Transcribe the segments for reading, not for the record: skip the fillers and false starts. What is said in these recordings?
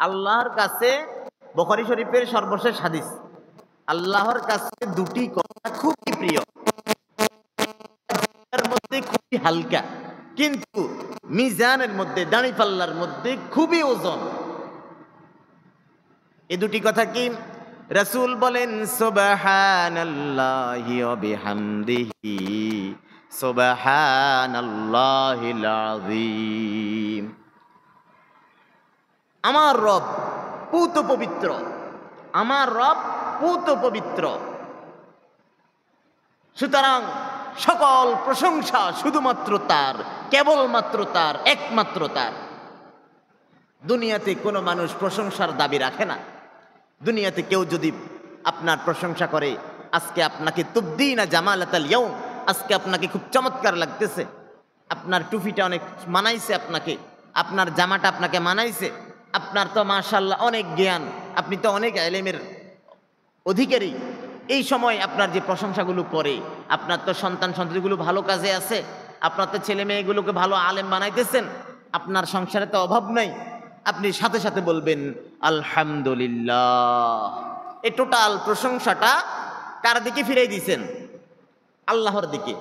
আল্লাহর কাছে বুখারী শরীফের সর্বশেষ হাদিস, আল্লাহর কাছে দুটি কথা খুবই প্রিয়, এর মধ্যে খুবই হালকা, কিন্তু মিজানের মধ্যে দাঁড়িপাল্লার মধ্যে খুবই ওজন। এই দুটি কথা কি? রাসূল বলেন সুবহানাল্লাহি ওয়া বিহামদিহি সুবহানাল্লাহিল আযীম। আমার রব পূত পবিত্র, আমার রব পূত পবিত্র। সুতরাং সকল প্রশংসা শুধুমাত্র তার, কেবলমাত্র তার, একমাত্র তার। দুনিয়াতে কোনো মানুষ প্রশংসার দাবি রাখে না। দুনিয়াতে কেউ যদি আপনার প্রশংসা করে, আজকে আপনাকে তুবদিনা জামালাতাল ইয়াউম, আজকে আপনাকে খুব চমৎকার লাগতেছে, আপনার টুপিটা অনেক মানাইছে আপনাকে, আপনার জামাটা আপনাকে মানাইছে, আপনার তো মাশাআল্লাহ অনেক জ্ঞান, আপনি তো অনেক ইলমের অধিকারী। এই সময় আপনার যে প্রশংসাগুলো করে, আপনার তো সন্তান সন্ততিগুলো ভালো কাজে আছে, আপনার তো ছেলে মেয়েগুলোকে ভালো আলেম বানাইতেছেন, আপনার সংসারে তো অভাব নাই, আপনি সাথে সাথে বলবেন আলহামদুলিল্লাহ। এই টোটাল প্রশংসাটা কার দিকে ফিরাই দিয়েছেন? আল্লাহর দিকে।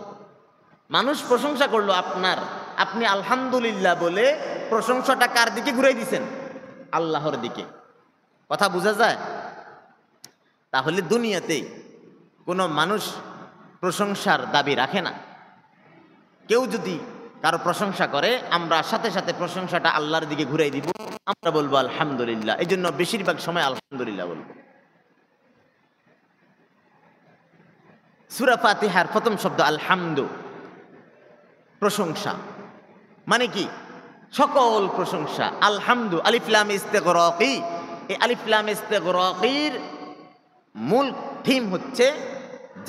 মানুষ প্রশংসা করলো আপনার, আপনি আলহামদুলিল্লাহ বলে প্রশংসাটা কার দিকে ঘুরাই দিয়েছেন? আল্লাহর দিকে। কথা বোঝা যায়? তাহলে দুনিয়াতে কোনো মানুষ প্রশংসার দাবি রাখে না। কেউ যদি কারো প্রশংসা করে, আমরা সাথে সাথে প্রশংসাটা আল্লাহর দিকে ঘুরাই দিব, আমরা বলবো আলহামদুলিল্লাহ। এই জন্য বেশিরভাগ সময় আলহামদুলিল্লাহ বলবো। সূরা ফাতিহার প্রথম শব্দ আলহামদু, প্রশংসা মানে কি? সকল প্রশংসা। আলহামদু আলিফ লাম ইস্তিগরাকি, এই আলিফ লাম ইস্তিগরাকির মূল থিম হচ্ছে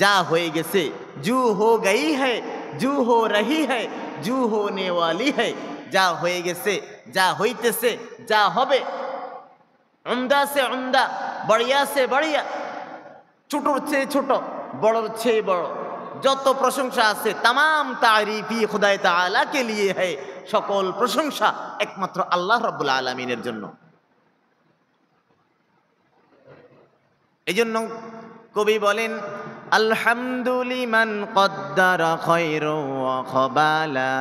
যা হয়ে গেছে, জু হো গই হ্যায়, জু হো রহি হ্যায়, জু হোনে ওয়ালি হ্যায়। যা হয়ে গেছে, যা হইতেছে, যা হবে। উমদা সে উমদা, বড়িয়া সে বড়িয়া, ছোটর চেয়ে ছোট, বড়র চেয়ে বড়, যত প্রশংসা আছে তামাম তারিফি খুদায়ে তাআলা কে লিয়ে হ্যায়। সকল প্রশংসা একমাত্র আল্লাহ রাব্বুল আলামিনের জন্য। এজন্য কবি বলেন আলহামদুলিমান কদ্দারা খায়রা ওয়া খাবালা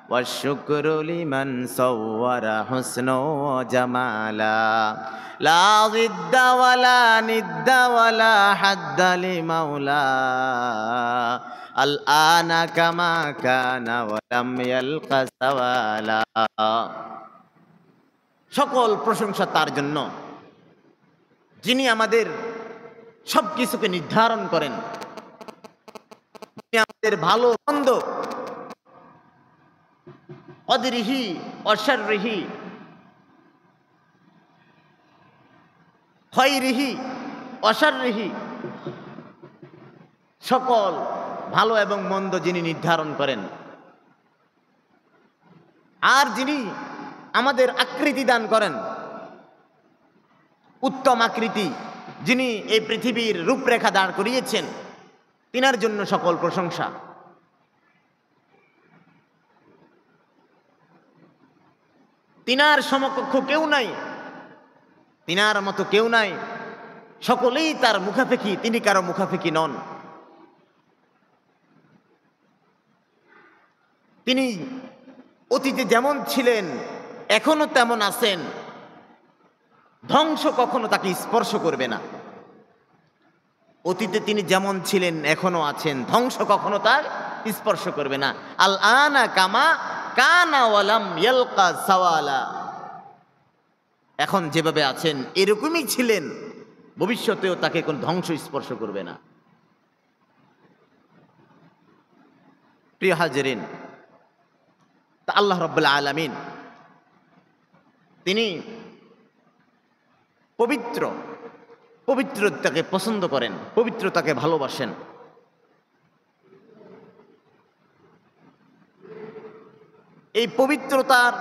ওয়া শুকরু লিমান সাওয়ারা হুসনা ওয়া জামালা লা জিদ্দা ওয়ালা নিদ্দা ওয়ালা হাদ্দা লিমাওলা আল আনা কামা কানা ওয়া লাম ইয়ালকা সাওয়ালা। সকল প্রশংসা তার জন্য, যিনি আমাদের সব কিছুকে নির্ধারণ করেন, যিনি আমাদের ভালো মন্দ অদরিহি অশররিহি খৈরিহি অশররিহি, সকল ভালো এবং মন্দ যিনি নির্ধারণ করেন। আর যিনি আমাদের আকৃতি দান করেন, উত্তম আকৃতি, যিনি এই পৃথিবীর রূপরেখা দাঁড় করিয়েছেন, তিনার জন্য সকল প্রশংসা। তিনার সমকক্ষ কেউ নাই, তিনার মতো কেউ নাই, সকলেই তার মুখাপেক্ষী, তিনি কারো মুখাপেক্ষী নন। তিনি অতীতে যেমন ছিলেন এখনো তেমন আছেন, ধ্বংস কখনো তাকে স্পর্শ করবে না। অতীতে তিনি যেমন ছিলেন এখনো আছেন, ধ্বংস কখনো তার স্পর্শ করবে না। আল আনা কামা কানা ওয়া লাম ইয়ালকা সাওয়ালা, এখন যেভাবে আছেন এরকমই ছিলেন, ভবিষ্যতেও তাকে কোন ধ্বংস স্পর্শ করবে না। প্রিয় হাজিরিন, তা আল্লাহ রাব্বুল আলামিন তিনি পবিত্র, পবিত্রতাকে পছন্দ করেন, পবিত্রতাকে ভালোবাসেন। এই পবিত্রতার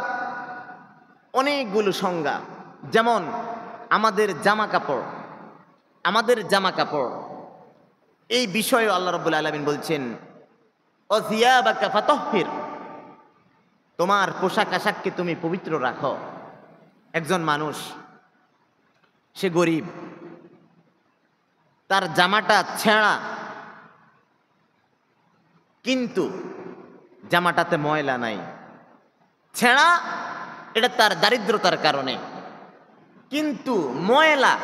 অনেকগুলো সংজ্ঞা, যেমন আমাদের জামা কাপড়, আমাদের জামা কাপড় এই বিষয়ে আল্লাহ রাব্বুল আলামিন বলছেন ওয়াসিয়াবাকা ফাতাহহির, তোমার পোশাক আশাককে তুমি পবিত্র রাখো। একজন মানুষ, সে গরিব, তার জামাটা ছেঁড়া, কিন্তু জামাটাতে ময়লা নাই। ছেঁড়া এটা তার দারিদ্রতার কারণে, কিন্তু ময়লা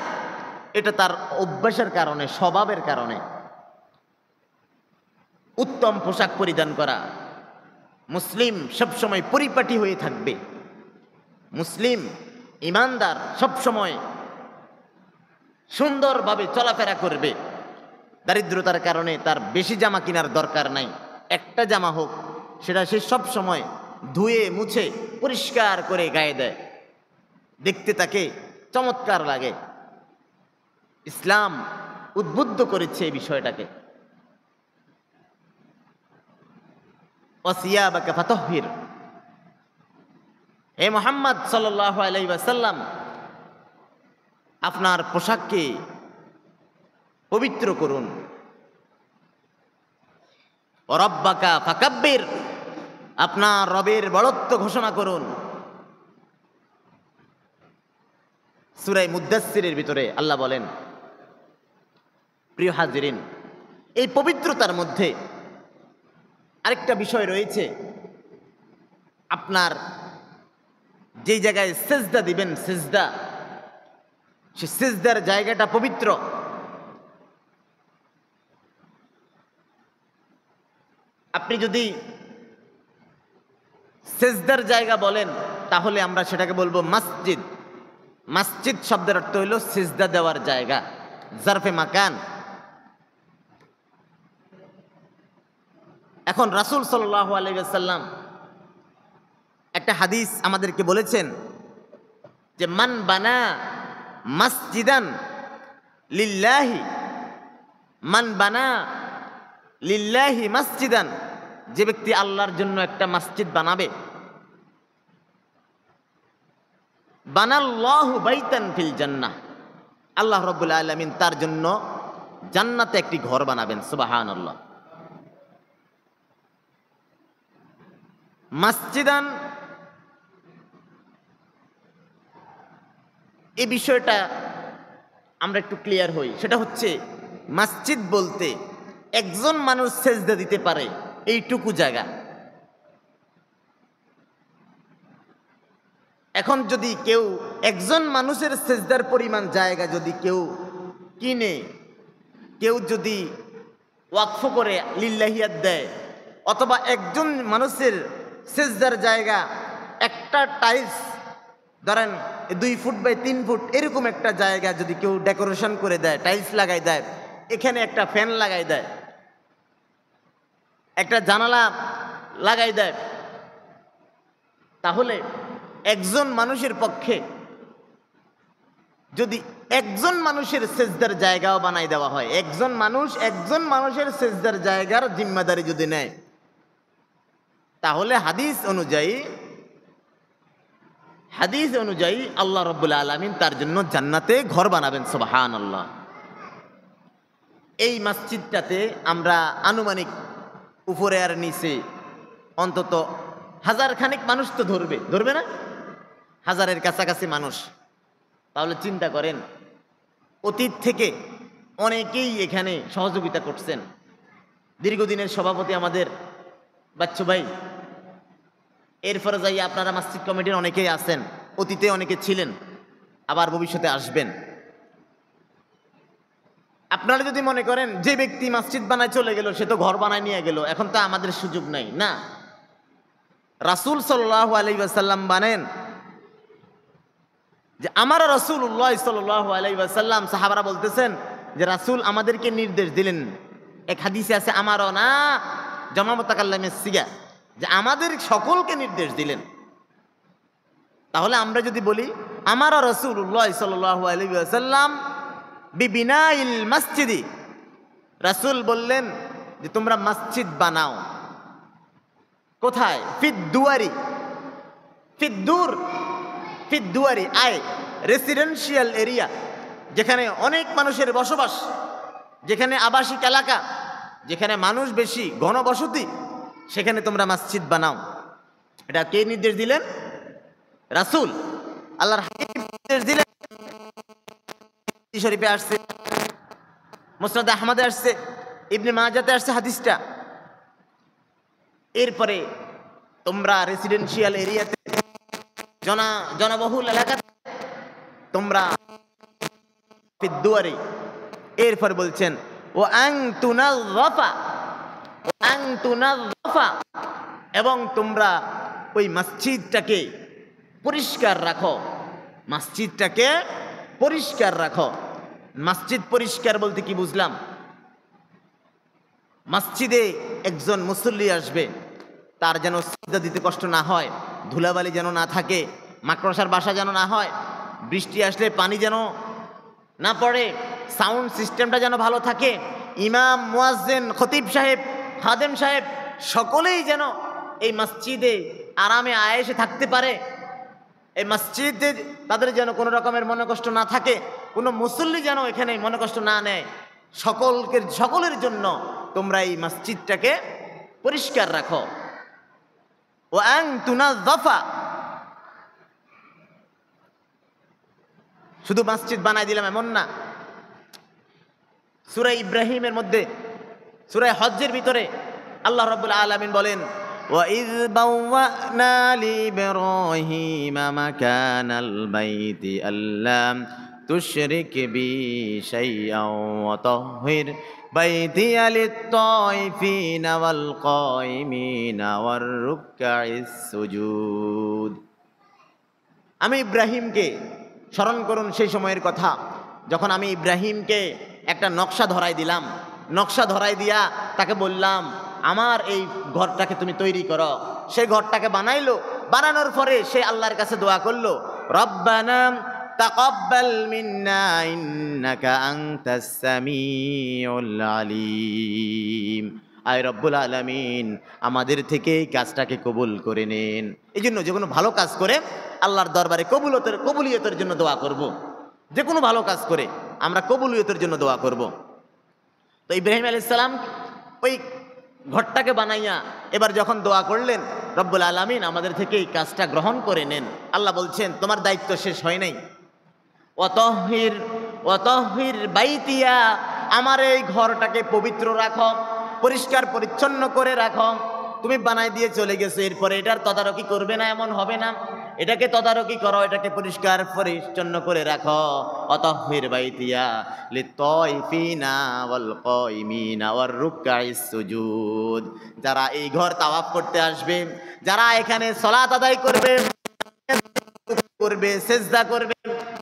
এটা তার অভ্যাসের কারণে, স্বভাবের কারণে। উত্তম পোশাক পরিধান করা, মুসলিম সবসময় পরিপাটি হয়ে থাকবে, মুসলিম ইমানদার সবসময় সুন্দরভাবে চলাফেরা করবে। দারিদ্রতার কারণে তার বেশি জামা কেনার দরকার নাই, একটা জামা হোক সেটা সে সব সময় ধুয়ে মুছে পরিষ্কার করে গায়ে দেয়, দেখতে তাকে চমৎকার লাগে। ইসলাম উদ্বুদ্ধ করেছে এই বিষয়টাকে। ওয়াসিয়াবাকা ফাতাহহির, হে মুহাম্মদ সাল্লাল্লাহু আলাইহি ওয়াসাল্লাম, আপনার পোশাককে পবিত্র করুন। রব্বাকা ফাকাব্বির, আপনার রবের বড়ত্ব ঘোষণা করুন। সূরা মুদ্দাসসিরের ভিতরে আল্লাহ বলেন, প্রিয় হাজিরিন, এই পবিত্রতার মধ্যে আরেকটা বিষয় রয়েছে। আপনার যে জায়গায় সিজদা দিবেন, সিজদা, সে সিজদার জায়গাটা পবিত্র। আপনি যদি সিজদার জায়গা বলেন তাহলে আমরা সেটাকে বলবো মসজিদ। মসজিদ শব্দের অর্থ হইল সিজদা দেওয়ার জায়গা, জারফে মাকান। এখন রাসূল সাল্লাল্লাহু আলাইহি ওয়াসাল্লাম একটা হাদিস আমাদেরকে বলেছেন যে মান বানা মসজিদান লিল্লাহি, মান বানা লিল্লাহি মসজিদান, যে ব্যক্তি আল্লাহর জন্য একটা মসজিদ বানাবে, বানাল্লাহু বাইতান ফিল জান্নাহ, আল্লাহ রাব্বুল আলামিন তার জন্য জান্নাতে একটি ঘর বানাবেন। সুবহানাল্লাহ। মসজিদান, এই বিষয়টা আমরা একটু ক্লিয়ার হই। সেটা হচ্ছে মসজিদ বলতে একজন মানুষ সেজদা দিতে পারে এইটুকু জায়গা। এখন যদি কেউ একজন মানুষের সেজদার পরিমাণ জায়গা যদি কেউ কিনে, কেউ যদি ওয়াকফ করে লিল্লাহিয়াত দেয়, অথবা একজন মানুষের সেজদার জায়গা একটা টাইলস, ধরেন 2 ফুট বাই 3 ফুট এরকম একটা জায়গা যদি কেউ ডেকোরেশন করে দেয়, টাইলস লাগাই দেয়, এখানে একটা ফ্যান লাগাই দেয়, একটা জানালা লাগাই দেয়, তাহলে একজন মানুষের পক্ষে যদি একজন মানুষের সেজদার জায়গাও বানাই দেওয়া হয়, একজন মানুষের সেজদার জায়গার জিম্মাদারি যদি নেয়, তাহলে হাদিস অনুযায়ী আল্লাহ রাব্বুল আলামিন তার জন্য জান্নাতে ঘর বানাবেন। সুবহানাল্লাহ। এই মসজিদটাতে আমরা আনুমানিক উপরে আর নিচে অন্তত 1000 খানিক মানুষ তো ধরবে না? 1000-এর কাছাকাছি মানুষ। তাহলে চিন্তা করেন, অতীত থেকে অনেকেই এখানে সহযোগিতা করছেন। দীর্ঘদিনের সভাপতি আমাদের বাচ্চু ভাই, এরপরে যাই আপনারা মসজিদ কমিটির অনেকেই আছেন, অতীতে অনেকে ছিলেন, আবার ভবিষ্যতে আসবেন। আপনারা যদি মনে করেন যে ব্যক্তি মসজিদ বানায় চলে গেল সে তো ঘর বানায় নিয়ে গেল, এখন তো আমাদের সুযোগ নাই, না। রাসূল সাল্লাল্লাহু আলাইহি ওয়াসাল্লাম বানেন যে আমার রাসূলুল্লাহ সাল্লাল্লাহু আলাইহি ওয়াসাল্লাম, সাহাবারা বলতেছেন যে রাসূল আমাদেরকে নির্দেশ দিলেন, এক হাদিসে আছে আমারও না জামা মুতাকাল্লিমের সিগা, যে আমাদের সকলকে নির্দেশ দিলেন। তাহলে আমরা যদি বলি আমার রাসূলুল্লাহ সাল্লাল্লাহু আলাইহি ওয়াসাল্লাম বিবিনাইল মসজিদি, রাসূল বললেন যে তোমরা মসজিদ বানাও। কোথায়? ফিদ্দুয়ারি আয় রেসিডেন্সিয়াল এরিয়া, যেখানে অনেক মানুষের বসবাস, যেখানে আবাসিক এলাকা, যেখানে মানুষ বেশি, ঘনবসতি, সেখানে তোমরা মসজিদ বানাও। এটা কে নির্দেশ দিলেন? রাসূল। আল্লাহর হাবিব নির্দেশ দিলেন, শরীফে আসছে, মুসনাদ আহমদে আসছে, ইবনে মাজাতে আসছে হাদিসটা। এরপরে তোমরা রেসিডেন্সিয়াল এরিয়াতে, জনবহুল এলাকাতে তোমরা দুয়ারে, এরপর বলছেন ও আং তুনাযফা, এবং তোমরা ওই মসজিদটাকে পরিষ্কার রাখো, মসজিদটাকে পরিষ্কার রাখো। মসজিদ পরিষ্কার বলতে কি বুঝলাম? মসজিদে একজন মুসল্লি আসবে, তার যেন সিজদা দিতে কষ্ট না হয়, ধুলাবালি যেন না থাকে, মাকড়সার বাসা যেন না হয়, বৃষ্টি আসলে পানি যেন না পড়ে, সাউন্ড সিস্টেমটা যেন ভালো থাকে, ইমাম, মুয়াজ্জিন, খতিব সাহেব, খাদেম সাহেব সকলেই যেন এই মসজিদে আরামে আয়েশে থাকতে পারে, এই মসজিদে তাদের যেন কোনো রকমের মনে কষ্ট না থাকে, কোনো মুসল্লি যেন এখানে মনে কষ্ট না নেয়, সকলের জন্য তোমরা এই মসজিদটাকে পরিষ্কার রাখো। ও আং তুনাযফা, শুধু মসজিদ বানাই দিলাম এমন না। সূরা ইব্রাহিমের মধ্যে, সূরা হজ্জের ভিতরে আল্লাহ রাব্বুল আলামিন বলেন وَإِذْ بَوَّأْنَا لِإِبْرَاهِيمَ مَكَانَ الْبَيْتِ أَلَّا تُشْرِكْ بِي شَيْئًا وَطَهِّرْ بَيْتِيَ لِلطَّائِفِينَ وَالْقَائِمِينَ وَالرُّكَّعِ السُّجُودِ। আমি ইব্রাহিমকে স্মরণ করুন সেই সময়ের কথা, যখন আমি ইব্রাহিমকে একটা নকশা ধরাই দিলাম, নকশা ধরাই দিয়া তাকে বললাম আমার এই ঘরটাকে তুমি তৈরি করো। সেই ঘরটাকে বানাইলো, বানানোর পরে সে আল্লাহর কাছে দোয়া করলো, রব্বানা তাকাব্বাল মিন্না ইন্নাকা আনতাস সামিউল আলিম। আয় রব্বুল আলামিন, আমাদের থেকে এই কাজটাকে কবুল করে নেন। এই জন্য যে কোনো ভালো কাজ করে আল্লাহর দরবারে কবুলিয়তের জন্য দোয়া করব। যে কোনো ভালো কাজ করে আমরা কবুলিয়তের জন্য দোয়া করব। তো ইব্রাহিম আলাইহিস সালাম ওই ঘরটাকে বানাইয়া এবার যখন দোয়া করলেন, রব্বুল আলামিন আমাদের থেকে এই কাজটা গ্রহণ করে নেন। আল্লাহ বলছেন তোমার দায়িত্ব শেষ হয় নাই। ওয়াতাহির বাইতিয়া, আমার এই ঘরটাকে পবিত্র রাখো, পরিষ্কার পরিচ্ছন্ন করে রাখো। তুমি বানাই দিয়ে চলে গেছো, এরপরে এটার তদারকি করবে না এমন হবে না, এটাকে তদারকি করো, এটাকে পরিষ্কার পরিচ্ছন্ন করে রাখো। ওয়াতাহির বাইতিয়া লিত্তাইফিনা ওয়াল কাইমিনা ওয়ার রুকআইস সুজুদ। যারা এই ঘর তাওয়াফ করতে আসবে, যারা এখানে সালাত আদায় করবে, সেজদা করবে,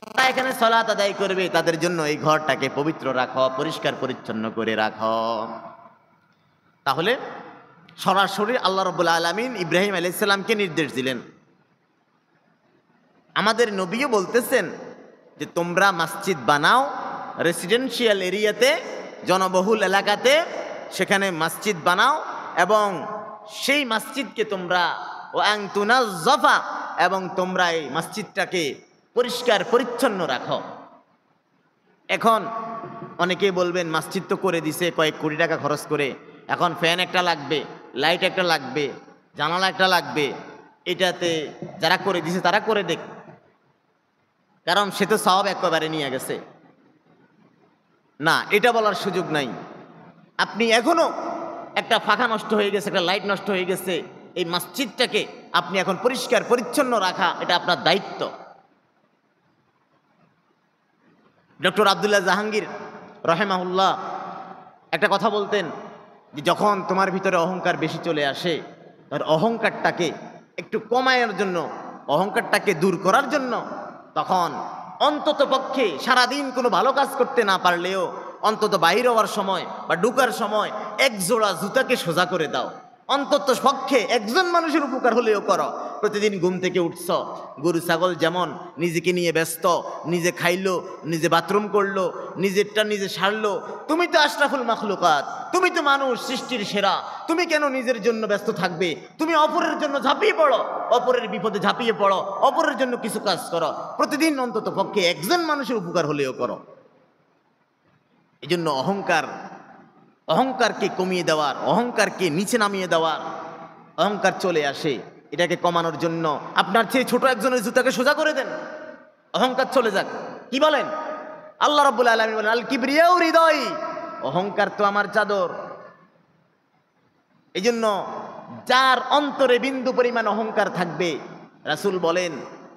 যারা এখানে সালাত আদায় করবে, তাদের জন্য এই ঘরটাকে পবিত্র রাখো, পরিষ্কার পরিচ্ছন্ন করে রাখো। তাহলে সরাসরি আল্লাহ রাব্বুল আলামিন ইব্রাহিম আলাইহিস সালামকে নির্দেশ দিলেন। আমাদের নবীও বলতেছেন যে তোমরা মসজিদ বানাও, রেসিডেন্সিয়াল এরিয়াতে, জনবহুল এলাকাতে সেখানে মসজিদ বানাও, এবং সেই মসজিদকে তোমরা ওয়াং তুনাযফা, এবং তোমরা এই মসজিদটাকে পরিষ্কার পরিচ্ছন্ন রাখো। এখন অনেকেই বলবেন মসজিদ তো করে দিছে কয়েক কোটি টাকা খরচ করে, এখন ফ্যান একটা লাগবে, লাইট একটা লাগবে, জানালা একটা লাগবে, এটাতে যারা করে দিছে তারা করে দেখ, কারণ সে তো সওয়াব একেবারে নিয়ে গেছে। না, এটা বলার সুযোগ নাই। আপনি এখনো একটা পাখা নষ্ট হয়ে গেছে, একটা লাইট নষ্ট হয়ে গেছে, এই মসজিদটাকে আপনি এখন পরিষ্কার পরিচ্ছন্ন রাখা এটা আপনার দায়িত্ব। ডক্টর আব্দুল্লাহ জাহাঙ্গীর রাহিমাহুল্লাহ একটা কথা বলতেন যে যখন তোমার ভিতরে অহংকার বেশি চলে আসে, তার অহংকারটাকে একটু কমানোর জন্য, অহংকারটাকে দূর করার জন্য, তখন অন্তত পক্ষে সারাদিন কোনো ভালো কাজ করতে না পারলেও অন্তত বাইরে হওয়ার সময় বা ঢুকার সময় এক জোড়া জুতাকে সোজা করে দাও। অন্তত পক্ষে একজন মানুষের উপকার হলেও করো। প্রতিদিন ঘুম থেকে উঠছ, গরু ছাগল যেমন নিজেকে নিয়ে ব্যস্ত, নিজে খাইলো, নিজে বাথরুম করলো, নিজেরটা নিজে সারলো, তুমি তো আশরাফুল মাখলুকাত, তুমি তো মানুষ, সৃষ্টির সেরা, তুমি কেন নিজের জন্য ব্যস্ত থাকবে? তুমি অপরের জন্য ঝাঁপিয়ে পড়ো, অপরের বিপদে ঝাঁপিয়ে পড়ো, অপরের জন্য কিছু কাজ করো। প্রতিদিন অন্তত পক্ষে একজন মানুষের উপকার হলেও করো। এই জন্য অহংকারকে কমিয়ে দেওয়ার, অহংকারকে নিচে নামিয়ে দেওয়ার, অহংকার চলে আসে, এটাকে কমানোর জন্য আপনার চেয়ে ছোট একজনের জুতাকে সোজা করে দেন। অহংকার চলে যাক। কি বলেন? আল্লাহ রাব্বুল আলামিন বলেন আল কিবরিয়াউ হৃদয়, অহংকার তো আমার চাদর। এই জন্য যার অন্তরে বিন্দু পরিমাণ অহংকার থাকবে, রাসূল বলেন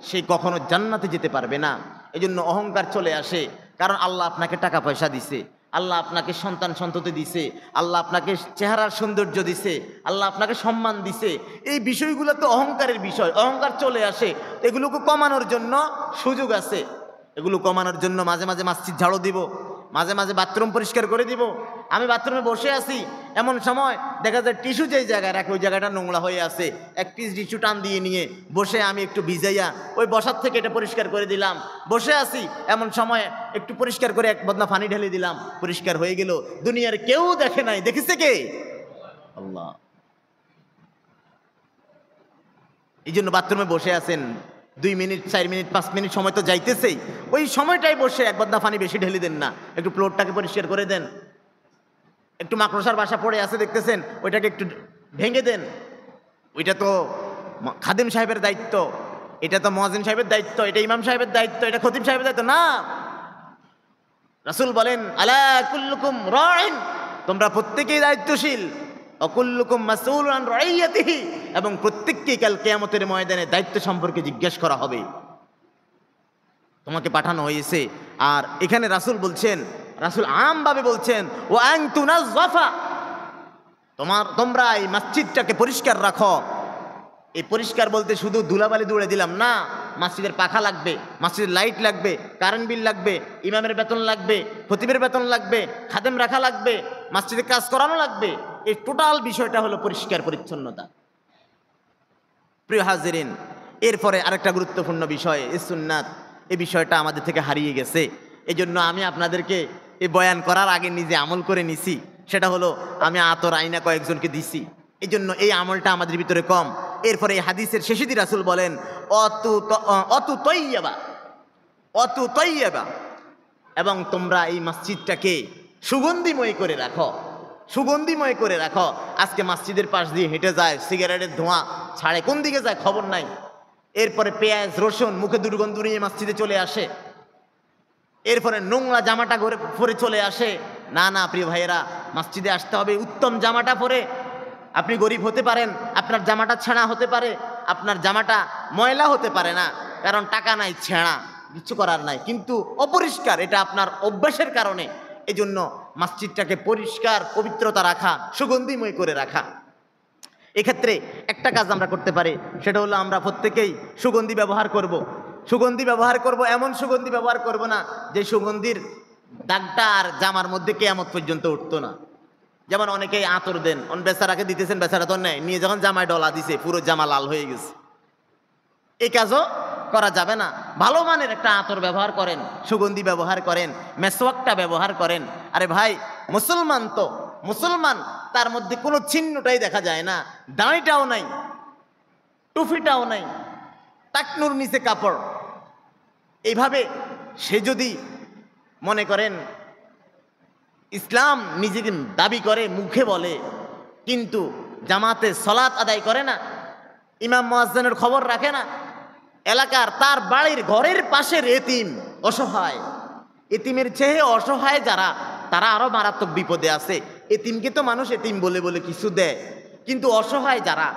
সে কখনো জান্নাতে যেতে পারবে না। এই জন্য অহংকার চলে আসে, কারণ আল্লাহ আপনাকে টাকা পয়সা দিছে, আল্লাহ আপনাকে সন্তান সন্ততি দিছে, আল্লাহ আপনাকে চেহারার সৌন্দর্য দিছে, আল্লাহ আপনাকে সম্মান দিছে। এই বিষয়গুলো তো অহংকারের বিষয়, অহংকার চলে আসে। এগুলোকে কমানোর জন্য সুযোগ আছে। এগুলো কমানোর জন্য মাঝে মাঝে মসজিদ ঝাড়ু দিব, মাঝে মাঝে বাথরুম পরিষ্কার করে দিব। আমি বাথরুমে বসে আছি, এমন সময় দেখা যায় টিস্যু যেই জায়গায় রাখে ওই জায়গাটা নোংরা হয়ে আছে, এক পিস টিস্যু টান দিয়ে নিয়ে বসে আমি একটু ভিজাইয়া ওই বসার থেকে এটা পরিষ্কার করে দিলাম। বসে আছি, এমন সময় একটু পরিষ্কার করে এক বদনা পানি ঢেলে দিলাম, পরিষ্কার হয়ে গেল। দুনিয়ার কেউ দেখে নাই, দেখেছে কে? আল্লাহ। এই জন্য বাথরুমে বসে আছেন, 2 মিনিট 4 মিনিট 5 মিনিট সময় তো যাইতেছেই, ওই সময়টাই বসে এক বদনা পানি বেশি ঢেলে দেন না, একটু ফ্লোরটাকে পরিষ্কার করে দেন। একটু মাকড়সার বাসা পড়ে আছে দেখতেছেন, ওইটাকে একটু ভেঙে দেন। ওইটা তো খাদিম সাহেবের দায়িত্ব, এটা তো মুয়াজ্জিন সাহেবের দায়িত্ব, এটা ইমাম সাহেবের দায়িত্ব, এটা খতিব সাহেবের দায়িত্ব না। রাসূল বলেন আলা কুল্লুকুম রাইন, তোমরা প্রত্যেকেই দায়িত্বশীল, অকুল্লুকুম মাসউলুন আন রাইয়াতিহি, এবং প্রত্যেককেই কাল কিয়ামতের ময়দানে দায়িত্ব সম্পর্কে জিজ্ঞাসা করা হবে। তোমাকে পাঠানো হয়েছে। আর এখানে রাসূল বলছেন, রাসূল আমভাবে বলছেন ও আনতুনাজ্জাফা, তোমরা এই মসজিদটাকে পরিষ্কার রাখো। এই পরিষ্কার বলতে শুধু ধুলাবালি দৌড়ে দিলাম না, মসজিদের পাখা লাগবে, মসজিদের লাইট লাগবে, কারেন্ট বিল লাগবে, ইমামের বেতন লাগবে, খতিবের বেতন লাগবে, খাদেম রাখা লাগবে, মসজিদে কাজ করানো লাগবে। এই টোটাল বিষয়টা হলো পরিষ্কার পরিচ্ছন্নতা। প্রিয় হাজিরিন, এরপরে আরেকটা গুরুত্বপূর্ণ বিষয় এই সুন্নাত, এই বিষয়টা আমাদের থেকে হারিয়ে গেছে। এই জন্য আমি আপনাদেরকে এই বয়ান করার আগে নিজে আমল করে নিছি। সেটা হলো আমি আতর আইনা কয়েকজনকে দিছি, এই জন্য এই আমলটা আমাদের ভিতরে কম। এরপরে এই হাদিসের শেষে দিয়ে রাসূল বলেন অতু তৈয়বা, এবং তোমরা এই মসজিদটাকে সুগন্ধিময় করে রাখো, সুগন্ধিময় করে রাখো। আজকে মসজিদের পাশ দিয়ে হেঁটে যায়, সিগারেটের ধোঁয়া ছাড়ে, কোন দিকে যায় খবর নাই। এরপরে পেঁয়াজ রসুন মুখে দুর্গন্ধ নিয়ে মসজিদে চলে আসে, এরপরে নোংরা জামাটা পরে চলে আসে। না না প্রিয় ভাইয়েরা, মসজিদে আসতে হবে উত্তম জামাটা পরে। আপনি গরিব হতে পারেন, আপনার জামাটা ছেঁড়া হতে পারে, আপনার জামাটা ময়লা হতে পারে না, কারণ টাকা নাই, ছেঁড়া, কিছু করার নাই, কিন্তু অপরিষ্কার, এটা আপনার অভ্যাসের কারণে। এই জন্য মসজিদটাকে পরিষ্কার পবিত্রতা রাখা, সুগন্ধিময় করে রাখা। এক্ষেত্রে একটা কাজ আমরা করতে পারি, সেটা হলো আমরা প্রত্যেকেই সুগন্ধি ব্যবহার করব। সুগন্ধি ব্যবহার করব, এমন সুগন্ধি ব্যবহার করব না যে সুগন্ধির দাগটা আর জামার মধ্যে কিয়ামত পর্যন্ত উঠতো না। যেমন অনেকেই আতর দেন, বেচারাকে দিতেছেন, বেচারা তো নেয়, নিয়ে যখন জামায় ডলা দিছে পুরো জামা লাল হয়ে গেছে। এই কাজও করা যাবে না। ভালো মানের একটা আতর ব্যবহার করেন, সুগন্ধি ব্যবহার করেন, মেসওয়াকটা ব্যবহার করেন। আরে ভাই, মুসলমান তো মুসলমান, তার মধ্যে কোনো চিহ্নটাই দেখা যায় না, দাঁড়িটাও নাই, টুপিটাও নাই, টাকনুর নিচে কাপড়। এইভাবে সে যদি মনে করেন ইসলাম নিজেকে দাবি করে, মুখে বলে, কিন্তু জামাতে সলাত আদায় করে না, ইমাম মুয়াজ্জিনের খবর রাখে না, এলাকার তার বাড়ির ঘরের পাশের এতিম অসহায়, এতিমের চেয়ে অসহায় যারা, তারা আরো মারাত্মক বিপদে আছে। এতিমকে তো মানুষ এতিম বলে বলে কিছু দেয়, কিন্তু অসহায় যারা,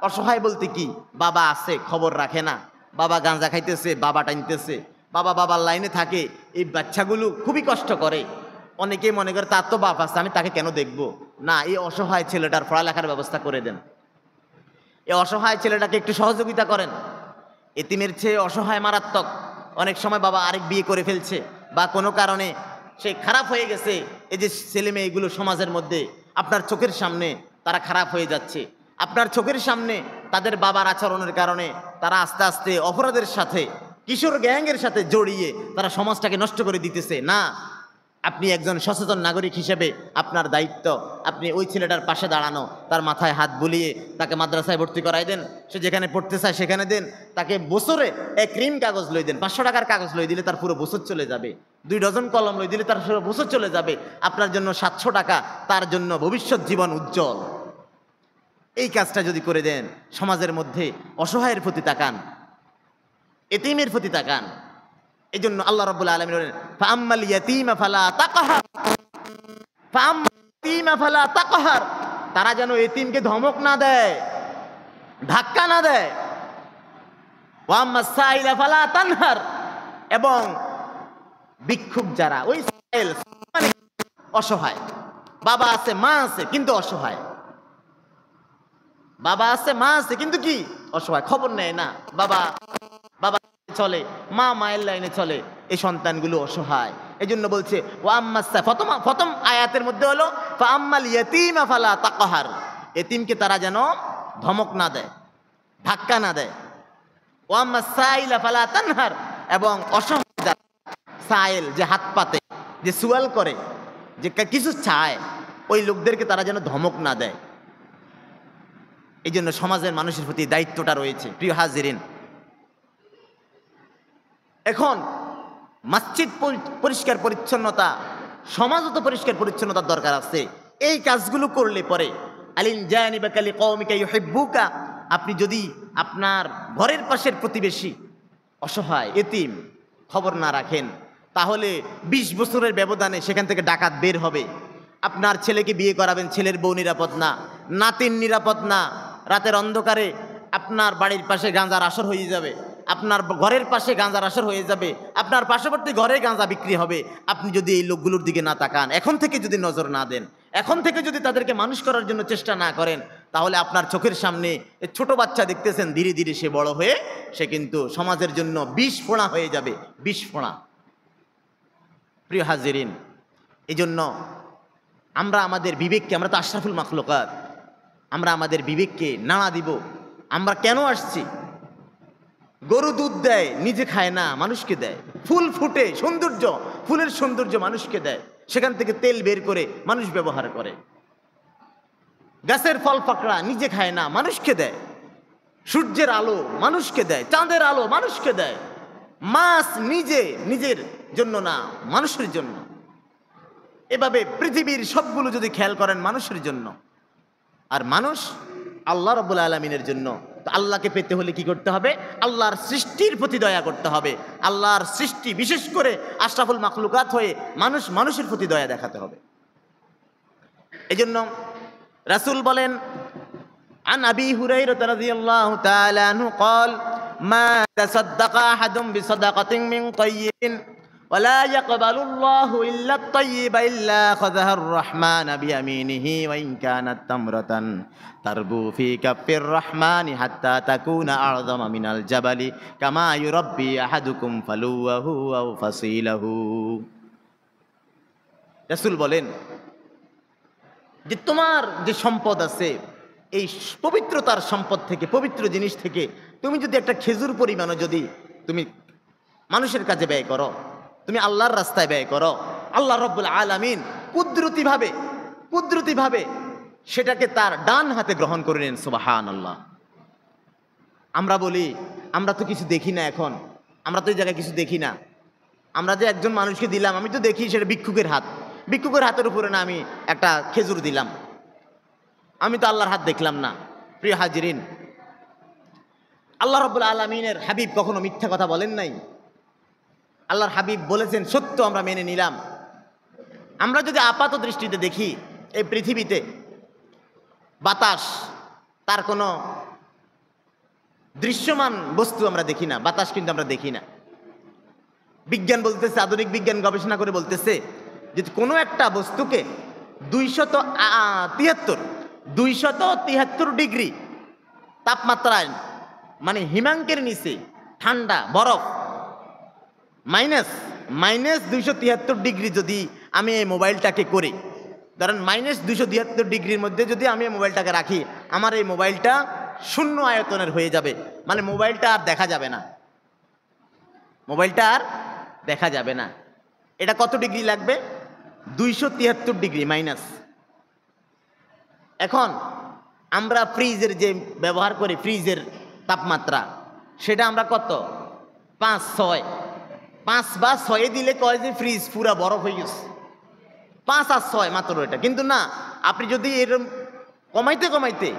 অসহায় বলতে কি, বাবা আছে খবর রাখে না, বাবা গাঁজা খাইতেছে, বাবা টানতেছে, বাবা বাবার লাইনে থাকে, এই বাচ্চাগুলো খুবই কষ্ট করে। অনেকেই মনে করে তার তো বাপ আছে, আমি তাকে কেন দেখবো না। এই অসহায় ছেলেটার পড়ালেখার ব্যবস্থা করে দেন, এই অসহায় ছেলেটাকে একটু সহযোগিতা করেন। এতিমের চেয়ে অসহায় মারাত্মক। অনেক সময় বাবা আরেক বিয়ে করে ফেলছে, বা কোনো কারণে সে খারাপ হয়ে গেছে। এই যে ছেলে মেয়েগুলো সমাজের মধ্যে আপনার চোখের সামনে তারা খারাপ হয়ে যাচ্ছে, আপনার চোখের সামনে তাদের বাবার আচরণের কারণে তারা আস্তে আস্তে অপরাধের সাথে, কিশোর গ্যাংয়ের সাথে জড়িয়ে তারা সমাজটাকে নষ্ট করে দিতেছে। না, আপনি একজন সচেতন নাগরিক হিসেবে আপনার দায়িত্ব, আপনি ওই ছেলেটার পাশে দাঁড়ানো, তার মাথায় হাত বুলিয়ে তাকে মাদ্রাসায় ভর্তি করাই দেন, সে যেখানে পড়তে চায় সেখানে দেন, তাকে বছরে এক ঋণ কাগজ লই দেন, 500 টাকার কাগজ লই দিলে তার পুরো বছর চলে যাবে, 2 ডজন কলম লই দিলে তার পুরো বছর চলে যাবে। আপনার জন্য 700 টাকা, তার জন্য ভবিষ্যৎ জীবন উজ্জ্বল। এই কাজটা যদি করে দেন, সমাজের মধ্যে অসহায়ের প্রতি তাকান, এতিমের প্রতি তাকান, এই জন্য আল্লাহ রাব্বুল আলামিন বলেন ফাআম্মাল ইয়াতীমা ফালা তাকহার, ফাআম্মাল ইয়াতীমা ফালা তাকহার, তারা যেন এতিমকে ধমক না দেয়, ধাক্কা না দেয়। ওয়া আম্মাস সাইলা ফালা তানহার, এবং ভিক্ষুক যারা, ওই সাইল মানে অসহায়, বাবা আছে মা আছে কিন্তু অসহায়, বাবা আছে মা আছে কিন্তু কি অসহায়, খবর নেয় না, বাবা বাবা চলে, মা মায়ের লাইনে চলে, এই সন্তানগুলো অসহায়। এই জন্য বলছে ও আম্মাসা, প্রথম আয়াতের মধ্যে হলো ফাআম্মাল ইয়াতীমা ফালা তাকহার, এতিমকে তারা যেন ধমক না দেয়, ধাক্কা না দেয়। ও আম্মাস সাইলা ফালা তানহার, এবং অসহায় যারা, সাইল যে হাত পাতে, যে সুয়াল করে, যে কিছু চায়, ওই লোকদেরকে তারা যেন ধমক না দেয়। এই জন্য সমাজের মানুষের প্রতি দায়িত্বটা রয়েছে। প্রিয় হাজিরিন, এখন মসজিদ পরিষ্কার পরিচ্ছন্নতা, সমাজও তো পরিষ্কার পরিচ্ছন্নতার দরকার আছে। এই কাজগুলো করলে পরে আলিন জানিবাকা লিকওমিকা ইউহিব্বুকা, আপনি যদি আপনার ঘরের পাশের প্রতিবেশী অসহায় এতিম খবর না রাখেন, তাহলে 20 বছরের ব্যবধানে সেখান থেকে ডাকাত বের হবে। আপনার ছেলেকে বিয়ে করাবেন, ছেলের বউ নিরাপদ না, নাতিন নিরাপদ না, রাতের অন্ধকারে আপনার বাড়ির পাশে গাঁজার আসর হয়ে যাবে, আপনার ঘরের পাশে গাঁজার আসর হয়ে যাবে, আপনার পার্শ্ববর্তী ঘরে গাঁজা বিক্রি হবে। আপনি যদি এই লোকগুলোর দিকে না তাকান, এখন থেকে যদি নজর না দেন, এখন থেকে যদি তাদেরকে মানুষ করার জন্য চেষ্টা না করেন, তাহলে আপনার চোখের সামনে ছোট বাচ্চা দেখতেছেন, ধীরে ধীরে সে বড় হয়ে সে কিন্তু সমাজের জন্য বিষ ফোঁড়া হয়ে যাবে, বিষ ফোঁড়া। প্রিয় হাজিরিন, এই জন্য আমরা আমাদের বিবেককে, আমরা তো আশরাফুল মাখলুকাত, আমরা আমাদের বিবেককে নাড়া দিব। আমরা কেন আসছি? গরু দুধ দেয়, নিজে খায় না, মানুষকে দেয়। ফুল ফুটে, সৌন্দর্য, ফুলের সৌন্দর্য মানুষকে দেয়, সেখান থেকে তেল বের করে মানুষ ব্যবহার করে। গাছের ফল পাকড়া নিজে খায় না, মানুষকে দেয়। সূর্যের আলো মানুষকে দেয়, চাঁদের আলো মানুষকে দেয়। মাছ নিজের জন্য না, মানুষের জন্য। এভাবে পৃথিবীর সবগুলো যদি খেয়াল করেন মানুষের জন্য, আর মানুষ আল্লাহ রাব্বুল আলামিনের জন্য। তো আল্লাহকে পেতে হলে কি করতে হবে? আল্লাহর সৃষ্টির প্রতি দয়া করতে হবে। আল্লাহর সৃষ্টি, বিশেষ করে আশরাফুল মাখলুকাত হয়ে মানুষের প্রতি দয়া দেখাতে হবে। এই জন্য রাসূল বলেন, আন আবি হুরায়রা রাদিয়াল্লাহু তাআলা আনহু قال ما تصدق احد بصدقه من طيب ولا يقبل الله الا الطيب الا اخذها الرحمن بيمينه وان كانت تمره تربو في كف الرحمن حتى تكون اعظم من الجبل كما يربي احدكم فلوه او فصيله। রাসূল বলেন যে তোমার যে সম্পদ আছে, এই পবিত্রতার সম্পদ থেকে, পবিত্র জিনিস থেকে তুমি যদি একটা খেজুর পরিমাণও যদি তুমি মানুষের কাজে ব্যয় করো, তুমি আল্লাহর রাস্তায় ব্যয় করো, আল্লাহ রাব্বুল আলামিন কুদরতিভাবে সেটাকে তার ডান হাতে গ্রহণ করে নেন। সুবহানাল্লাহ। আমরা বলি আমরা তো কিছু দেখি না, এখন আমরা তো এই জায়গায় কিছু দেখি না। আমরা যে একজন মানুষকে দিলাম, আমি তো দেখি সেটা ভিক্ষুকের হাত, ভিক্ষুকের হাতের উপরে না আমি একটা খেজুর দিলাম, আমি তো আল্লাহর হাত দেখলাম না। প্রিয় হাজিরিন, আল্লাহ রাব্বুল আলামিনের হাবিব কখনো মিথ্যা কথা বলেন নাই। আল্লাহর হাবিব বলেছেন, সত্য আমরা মেনে নিলাম। আমরা যদি আপাত দৃষ্টিতে দেখি, এই পৃথিবীতে বাতাস, তার কোনো দৃশ্যমান বস্তু আমরা দেখি না, বাতাস কিন্তু আমরা দেখি না। বিজ্ঞান বলতেছে, আধুনিক বিজ্ঞান গবেষণা করে বলতেছে যে কোনো একটা বস্তুকে 273 ডিগ্রি তাপমাত্রায়, মানে হিমাঙ্কের নিচে ঠান্ডা বরফ, মাইনাস 273 ডিগ্রি যদি আমি এই মোবাইলটাকে করি, ধরেন -273 ডিগ্রির মধ্যে যদি আমি এই মোবাইলটাকে রাখি, আমার এই মোবাইলটা শূন্য আয়তনের হয়ে যাবে, মানে মোবাইলটা আর দেখা যাবে না, মোবাইলটা আর দেখা যাবে না। এটা কত ডিগ্রি লাগবে? 273 ডিগ্রি মাইনাস। এখন আমরা ফ্রিজের যে ব্যবহার করি, ফ্রিজের তাপমাত্রা সেটা আমরা কত? 5 বা 6 দিলে কয় যে ফ্রিজ পুরা বরফ হয়ে গেছে। 5 আর 6 মাত্র এটা, কিন্তু না, আপনি যদি এরকম কমাইতে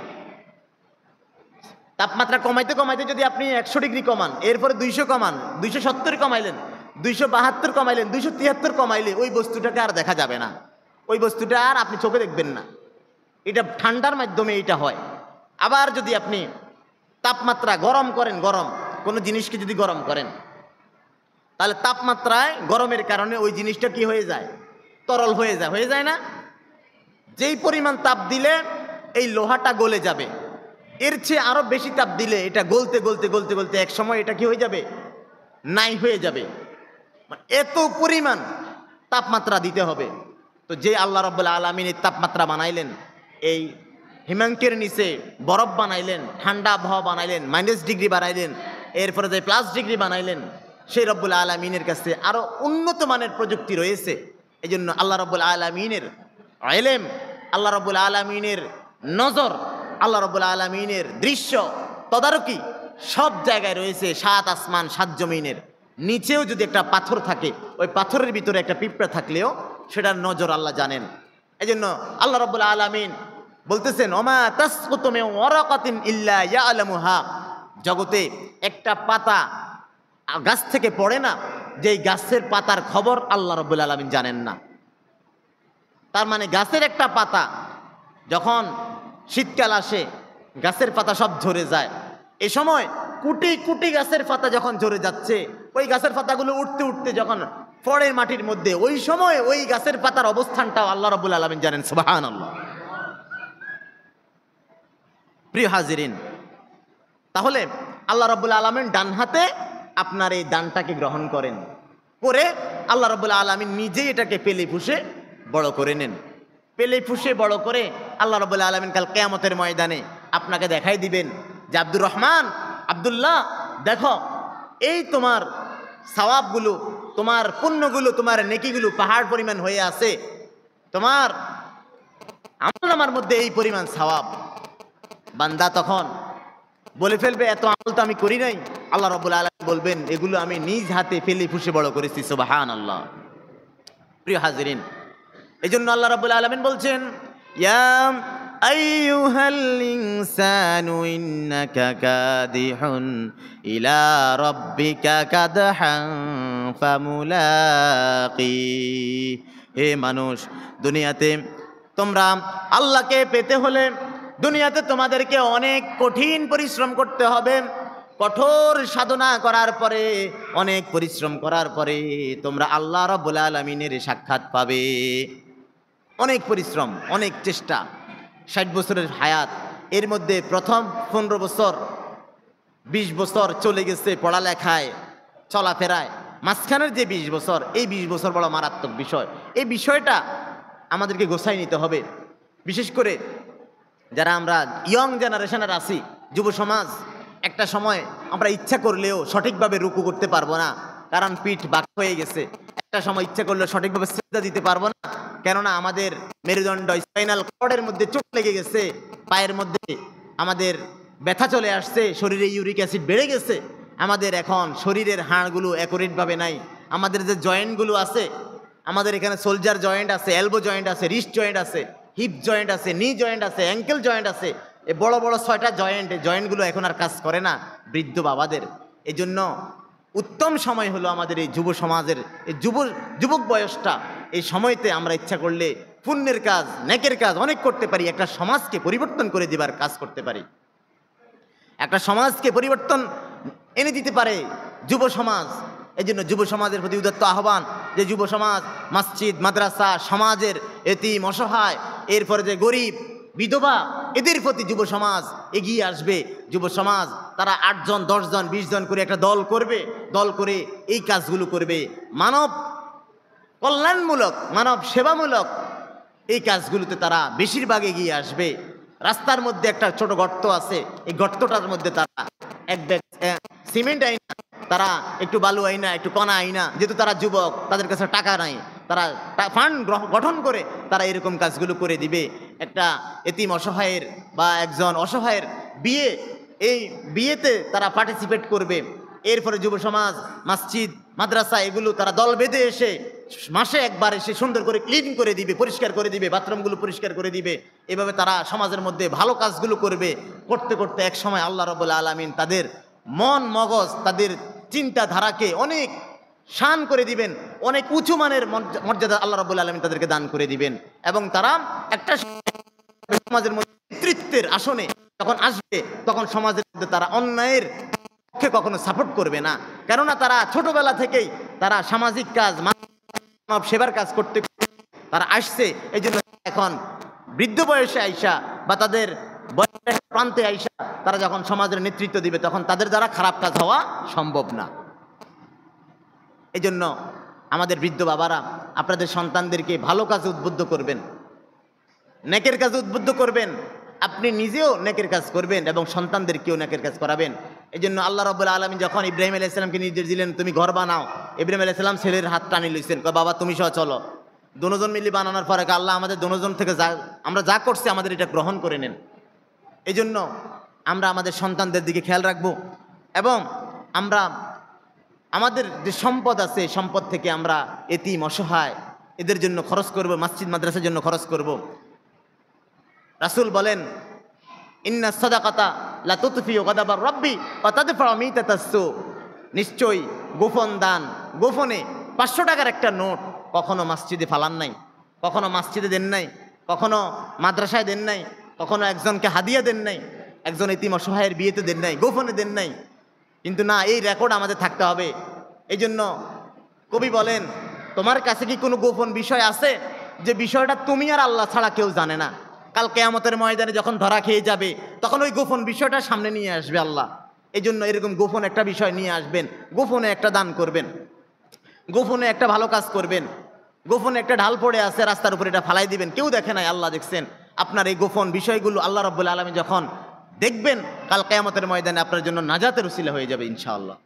তাপমাত্রা কমাইতে যদি আপনি 100 ডিগ্রি কমান, এরপরে 200 কমান, 270 কমাইলেন, 272 কমাইলেন, 273 কমাইলে ওই বস্তুটাকে আর দেখা যাবে না, ওই বস্তুটা আর আপনি চোখে দেখবেন না। এটা ঠান্ডার মাধ্যমে এটা হয়। আবার যদি আপনি তাপমাত্রা গরম করেন, গরম কোনো জিনিসকে যদি গরম করেন, তাহলে তাপমাত্রায় গরমের কারণে ওই জিনিসটা কি হয়ে যায়? তরল হয়ে যায় না? যেই পরিমাণ তাপ দিলে এই লোহাটা গলে যাবে, এর চেয়ে আরো বেশি তাপ দিলে এটা গলতে গলতে গলতে গলতে এক সময় এটা কি হয়ে যাবে? নাই হয়ে যাবে। এত পরিমাণ তাপমাত্রা দিতে হবে। তো যে আল্লাহ রাব্বুল আলামিন এই তাপমাত্রা বানাইলেন, এই হিমাঙ্কের নিচে বরফ বানাইলেন, ঠান্ডা আবহাওয়া বানাইলেন, -ডিগ্রি বানাইলেন, এরপরে যে +ডিগ্রি বানাইলেন, সেই রব্বুল আলামিনের কাছে আরো উন্নত মানের প্রযুক্তি রয়েছে। এই জন্য আল্লাহ রাব্বুল আলামিনের ইলম, আল্লাহ রাব্বুল আলামিনের নজর, আল্লাহ রাব্বুল আলামিনের দৃশ্য তদারকি সব জায়গায় রয়েছে। 7 আসমান 7 জমিনের নিচেও যদি একটা পাথর থাকে, ওই পাথরের ভিতরে একটা পিঁপড়া থাকলেও সেটার নজর আল্লাহ জানেন। এই জন্য আল্লাহ রাব্বুল আলামিন বলতেছেন, ওমা তাসকুতু মিন ওয়ারাকাতিন ইল্লা ইয়ালামুহা, জগতে একটা পাতা গাছ থেকে পড়ে না, যেই গাছের পাতার খবর আল্লাহ রাব্বুল আলামিন জানেন না। তার মানে গাছের একটা পাতা যখন শীতকাল আসে, গাছের পাতা সব ঝরে যায়। এই সময় কোটি কোটি গাছের পাতা যখন ঝরে যাচ্ছে, ওই গাছের পাতাগুলো উঠতে উঠতে যখন পড়ে মাটির মধ্যে, ওই সময় ওই গাছের পাতার অবস্থানটাও আল্লাহ রাব্বুল আলামিন জানেন। সুবহানাল্লাহ। প্রিয় হাজিরিন, তাহলে আল্লাহ রাব্বুল আলামিন ডান হাতে আপনার এই দানটাকে গ্রহণ করেন, করে আল্লাহ রাব্বুল আলামিন নিজেই এটাকে পেলে পুষে বড় করে নেন। পেলে পুষে বড় করে আল্লাহ রাব্বুল আলামিন কাল কিয়ামতের ময়দানে আপনাকে দেখাই দিবেন যে আব্দুর রহমান, আব্দুল্লাহ, দেখো এই তোমার সওয়াবগুলো, তোমার পুণ্যগুলো, তোমার নেকিগুলো পাহাড় পরিমাণ হয়ে আছে, তোমার আমলনামার মধ্যে এই পরিমাণ সওয়াব। বান্দা তখন বলে ফেলবে, এত আমল তো আমি করি নাই। আল্লাহ রাব্বুল আলামিন বলবেন, এগুলো আমি নিজ হাতে ফেলে ফুসে বড় করেছি। সুবহানাল্লাহ। প্রিয় হাজিরিন, এই জন্য আল্লাহ রাব্বুল আলামিন বলছেন, ইয়া আইয়ুহাল ইনসানু ইন্নাকা কাদিহুন ইলা রাব্বিকা কাদহান ফামুলাকি। হে মানুষ, দুনিয়াতে তোমরা আল্লাহকে পেতে হলে দুনিয়াতে তোমাদেরকে অনেক কঠিন পরিশ্রম করতে হবে। কঠোর সাধনা করার পরে, অনেক পরিশ্রম করার পরে তোমরা আল্লাহ রাব্বুল আলামিনের সাক্ষাৎ পাবে। অনেক পরিশ্রম, অনেক চেষ্টা, 60 বছরের হায়াত, এর মধ্যে প্রথম 15 বছর 20 বছর চলে গেছে পড়ালেখায়, চলাফেরায়। মাঝখানের যে 20 বছর, এই 20 বছর বড় মারাত্মক বিষয়। এই বিষয়টা আমাদেরকে গোছাই নিতে হবে। বিশেষ করে যারা আমরা ইয়ং জেনারেশনের আছি, যুব সমাজ, একটা সময় আমরা ইচ্ছা করলেও সঠিকভাবে রুকু করতে পারবো না, কারণ পিঠ বাঁক হয়ে গেছে। একটা সময় ইচ্ছা করলেও সঠিকভাবে সিজদা দিতে পারবো না, কেননা আমাদের মেরুদণ্ড, স্পাইনাল কর্ডের মধ্যে চোট লেগে গেছে, পায়ের মধ্যে আমাদের ব্যথা চলে আসছে, শরীরে ইউরিক অ্যাসিড বেড়ে গেছে, আমাদের এখন শরীরের হাড়গুলো অ্যাকুরেটভাবে নাই। আমাদের যে জয়েন্টগুলো আছে, আমাদের এখানে সোলজার জয়েন্ট আছে, এলবো জয়েন্ট আছে, রিস্ট জয়েন্ট আছে, হিপ জয়েন্ট আছে, নি জয়েন্ট আছে, অ্যাঙ্কেল জয়েন্ট আছে, এই বড় বড় 6টা জয়েন্ট, এই জয়েন্টগুলো এখন আর কাজ করে না বৃদ্ধ বাবাদের। এই জন্য উত্তম সময় হলো আমাদের এই যুব সমাজের এই যুবক বয়সটা। এই সময়তে আমরা ইচ্ছা করলে পুণ্যের কাজ, নেকের কাজ অনেক করতে পারি, একটা সমাজকে পরিবর্তন করে দেবার কাজ করতে পারি। একটা সমাজকে পরিবর্তন এনে দিতে পারে যুব সমাজ। এই জন্য যুব সমাজের প্রতি উদাত্ত আহ্বান যে যুব সমাজ মসজিদ, মাদ্রাসা, সমাজের এতিম, অসহায়, এরপরে যে গরিব, বিধবা, এদের প্রতি যুব সমাজ এগিয়ে আসবে। যুব সমাজ তারা 8 জন, 10 জন, 20 জন করে একটা দল করবে, দল করে এই কাজগুলো করবে। মানব কল্যাণমূলক, মানব সেবামূলক এই কাজগুলোতে তারা বেশিরভাগ এগিয়ে আসবে। রাস্তার মধ্যে একটা ছোট গর্ত আছে, এই গর্তটার মধ্যে তারা এক ব্যাগ সিমেন্ট আইনা, তারা একটু বালু আইনা, একটু কণা আইনা, যেহেতু তারা যুবক, তাদের কাছে টাকা নাই, তারা ফান্ড গঠন করে তারা এরকম কাজগুলো করে দিবে। একটা এতিম অসহায়ের বা একজন অসহায়ের বিয়ে, এই বিয়েতে তারা পার্টিসিপেট করবে। এরপরে যুব সমাজ মসজিদ, মাদ্রাসা এগুলো তারা দল বেঁধে এসে মাসে একবার এসে সুন্দর করে ক্লিন করে দিবে, পরিষ্কার করে দিবে, বাথরুমগুলো পরিষ্কার করে দিবে। এভাবে তারা সমাজের মধ্যে ভালো কাজগুলো করবে। করতে করতে এক সময় আল্লাহ রাব্বুল আলামিন তাদের মন মগজ, তাদের চিন্তাধারাকে অনেক শান করে দিবেন, অনেক উঁচু মানের মর্যাদা আল্লাহ রাব্বুল আলামিন তাদেরকে দান করে দিবেন। এবং তারা একটা সমাজের মধ্যে নেতৃত্বের আসনে যখন আসবে, তখন সমাজের মধ্যে তারা অন্যায়ের পক্ষে কখনো সাপোর্ট করবে না। কেননা তারা ছোটবেলা থেকেই তারা সামাজিক কাজ, মানব সেবার কাজ করতে তারা আসছে। এই জন্য এখন বৃদ্ধ বয়সে আইসা বা তাদের বয়সের প্রান্তে আইসা তারা যখন সমাজের নেতৃত্ব দিবে, তখন তাদের দ্বারা খারাপ কাজ হওয়া সম্ভব না। এই জন্য আমাদের বৃদ্ধ বাবারা আপনাদের সন্তানদেরকে ভালো কাজে উদ্বুদ্ধ করবেন, নেকের কাজে উদ্বুদ্ধ করবেন। আপনি নিজেও নেকের কাজ করবেন এবং সন্তানদেরকেও নেকের কাজ করাবেন। এই জন্য আল্লাহ রাব্বুল আলামিন যখন ইব্রাহিম আলাইহিস সালামকে নির্দেশ দিলেন তুমি ঘর বানাও, ইব্রাহিম আলাইহিস সালাম ছেলের হাত টানি লইছেন, কয় বাবা তুমি সহ চলো। দুজন মিলে বানানোর পরে আল্লাহ আমাদের দুজন থেকে আমরা যা করছি আমাদের এটা গ্রহণ করে নেন। এই জন্য আমরা আমাদের সন্তানদের দিকে খেয়াল রাখবো এবং আমরা আমাদের যে সম্পদ আছে সম্পদ থেকে আমরা এতিম অসহায় এদের জন্য খরচ করব, মসজিদ মাদ্রাসার জন্য খরচ করব। রাসূল বলেন ইন্না সাদাকাতা লা তুতফিউ গাদাবার রাব্বি ওয়া তাদফাউ মিতাতাসসু, নিশ্চয়ই গোপন দান, গোপনে 500 টাকার একটা নোট কখনো মসজিদে ফালান নাই, কখনো মসজিদে দেন নাই, কখনো মাদ্রাসায় দেন নাই, কখনো একজনকে হাদিয়া দেন নাই, একজন এতিম অসহায়ের বিয়েতে দেন নাই, গোপনে দেন নাই। কিন্তু না, এই রেকর্ড আমাদের থাকতে হবে। এই জন্য কবি বলেন তোমার কাছে কি কোনো গোপন বিষয় আছে যে বিষয়টা তুমি আর আল্লাহ ছাড়া কেউ জানে না? কাল কিয়ামতের ময়দানে যখন ধরা খেয়ে যাবে তখন ওই গোপন বিষয়টা সামনে নিয়ে আসবে আল্লাহ। এই জন্য এরকম গোপন একটা বিষয় নিয়ে আসবেন, গোপনে একটা দান করবেন, গোপনে একটা ভালো কাজ করবেন। গোপনে একটা ঢাল পড়ে আছে রাস্তার উপরে, এটা ফালাই দিবেন, কেউ দেখে নাই, আল্লাহ দেখছেন। আপনার এই গোপন বিষয়গুলো আল্লাহ রাব্বুল আলামিন যখন দেখবেন, কাল কিয়ামতের ময়দানে আপনার জন্য নাজাতের উসিলা হয়ে যাবে ইনশাআল্লাহ।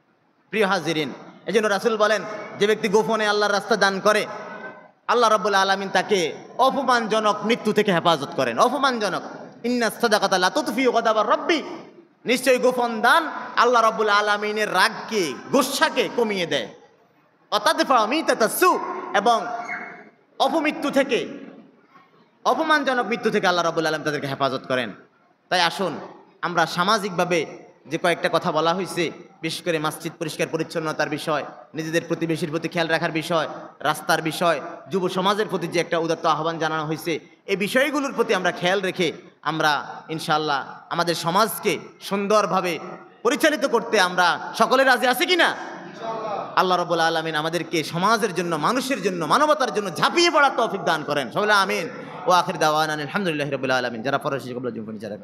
প্রিয় হাজিরিন, এই জন্য রাসূল বলেন যে ব্যক্তি গোপনে আল্লাহর রাস্তা দান করে, আল্লাহ রাব্বুল আলামিন তাকে অপমানজনক মৃত্যু থেকে হেফাজত করেন। অপমানজনক, ইন্না সাদাকাতা লা তুতফিউ গাদাবার রাব্বি, নিশ্চয়ই গোপন দান আল্লাহ রাব্বুল আলামিনের রাগকে, গোসাকে কমিয়ে দেয়। অতাদফাউ মিতাতাসসু, এবং অপমৃত্যু থেকে, অপমানজনক মৃত্যু থেকে আল্লাহ রাব্বুল আলামিন তাদেরকে হেফাজত করেন। তাই আসুন আমরা সামাজিকভাবে যে কয়েকটা কথা বলা হয়েছে, বিশেষ করে মসজিদ পরিষ্কার পরিচ্ছন্নতার বিষয়, নিজেদের প্রতিবেশীর প্রতি খেয়াল রাখার বিষয়, রাস্তার বিষয়, যুব সমাজের প্রতি যে একটা উদাত্ত আহ্বান জানানো হয়েছে, এই বিষয়গুলোর প্রতি আমরা খেয়াল রেখে আমরা ইনশাআল্লাহ আমাদের সমাজকে সুন্দরভাবে পরিচালিত করতে আমরা সকলে রাজি আছি কিনা? আল্লাহ রাব্বুল আলামিন আমাদেরকে সমাজের জন্য, মানুষের জন্য, মানবতার জন্য ঝাঁপিয়ে পড়ার তৌফিক দান করেন। সকলে আমিন। ওয়া আখির দাওয়ানা আলহামদুলিল্লাহি রাব্বিল আলামিন। যারা পড়াশোনা কবুল করুন, যারা